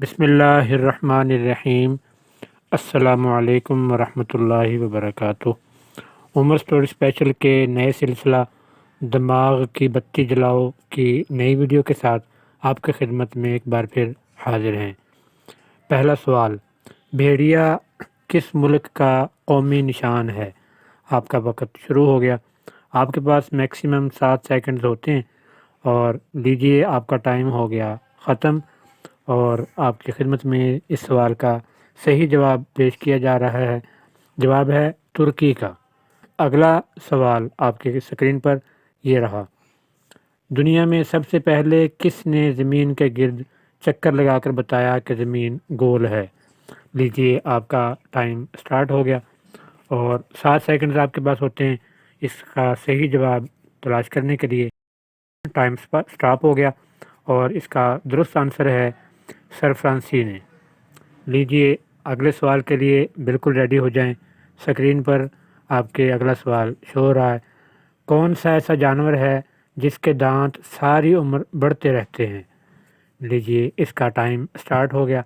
بسم اللہ الرحمن الرحیم۔ السلام علیکم ورحمۃ اللہ وبرکاتہ۔ عمر اسٹوری اسپیشل کے نئے سلسلہ دماغ کی بتی جلاؤ کی نئی ویڈیو کے ساتھ آپ کی خدمت میں ایک بار پھر حاضر ہیں۔ پہلا سوال، بھیڑیا کس ملک کا قومی نشان ہے؟ آپ کا وقت شروع ہو گیا۔ آپ کے پاس میکسیمم 7 سیکنڈز ہوتے ہیں اور لیجئے آپ کا ٹائم ہو گیا ختم، اور آپ کی خدمت میں اس سوال کا صحیح جواب پیش کیا جا رہا ہے۔ جواب ہے ترکی کا۔ اگلا سوال آپ کے اسکرین پر یہ رہا، دنیا میں سب سے پہلے کس نے زمین کے گرد چکر لگا کر بتایا کہ زمین گول ہے؟ لیجئے آپ کا ٹائم سٹارٹ ہو گیا اور 7 سیکنڈز آپ کے پاس ہوتے ہیں اس کا صحیح جواب تلاش کرنے کے لیے۔ ٹائم سٹاپ ہو گیا اور اس کا درست آنسر ہے سر فرانسی نے۔ لیجئے اگلے سوال کے لیے بالکل ریڈی ہو جائیں۔ سکرین پر آپ کے اگلا سوال شو ہو رہا ہے، کون سا ایسا جانور ہے جس کے دانت ساری عمر بڑھتے رہتے ہیں؟ لیجئے اس کا ٹائم سٹارٹ ہو گیا۔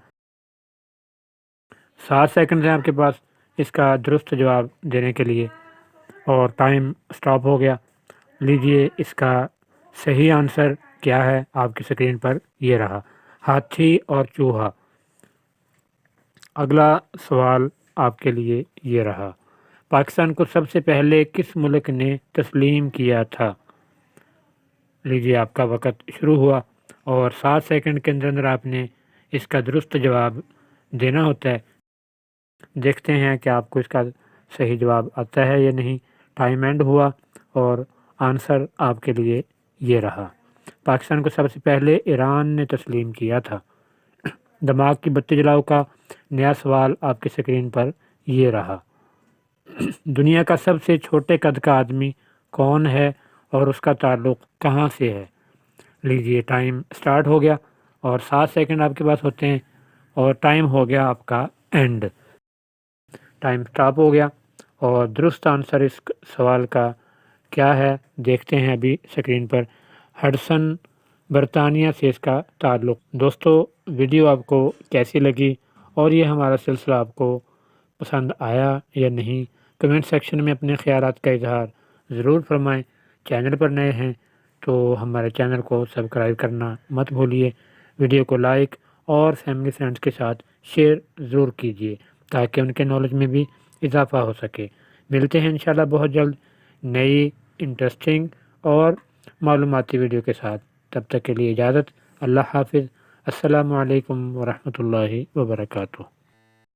7 سیکنڈ ہیں آپ کے پاس اس کا درست جواب دینے کے لیے اور ٹائم سٹاپ ہو گیا۔ لیجئے اس کا صحیح آنسر کیا ہے؟ آپ کی سکرین پر یہ رہا، ہاتھی اور چوہا۔ اگلا سوال آپ کے لیے یہ رہا، پاکستان کو سب سے پہلے کس ملک نے تسلیم کیا تھا؟ لیجئے آپ کا وقت شروع ہوا اور 7 سیکنڈ کے اندر آپ نے اس کا درست جواب دینا ہوتا ہے۔ دیکھتے ہیں کہ آپ کو اس کا صحیح جواب آتا ہے یا نہیں۔ ٹائم اینڈ ہوا اور آنسر آپ کے لیے یہ رہا، پاکستان کو سب سے پہلے ایران نے تسلیم کیا تھا۔ دماغ کی بتی جلاؤ کا نیا سوال آپ کی سکرین پر یہ رہا، دنیا کا سب سے چھوٹے قد کا آدمی کون ہے اور اس کا تعلق کہاں سے ہے؟ لیجئے ٹائم سٹارٹ ہو گیا اور 7 سیکنڈ آپ کے پاس ہوتے ہیں اور ٹائم ہو گیا آپ کا اینڈ۔ ٹائم سٹاپ ہو گیا اور درست آنسر اس سوال کا کیا ہے دیکھتے ہیں ابھی سکرین پر۔ ہڈسن برطانیہ سے اس کا تعلق۔ دوستو، ویڈیو آپ کو کیسی لگی اور یہ ہمارا سلسلہ آپ کو پسند آیا یا نہیں؟ کمنٹ سیکشن میں اپنے خیالات کا اظہار ضرور فرمائیں۔ چینل پر نئے ہیں تو ہمارے چینل کو سبسکرائب کرنا مت بھولیے۔ ویڈیو کو لائک اور فیملی فرینڈز کے ساتھ شیئر ضرور کیجیے تاکہ ان کے نالج میں بھی اضافہ ہو سکے۔ ملتے ہیں انشاءاللہ بہت جلد نئی انٹرسٹنگ اور معلوماتی ویڈیو کے ساتھ۔ تب تک کے لیے اجازت، اللہ حافظ، السلام علیکم ورحمۃ اللہ وبرکاتہ۔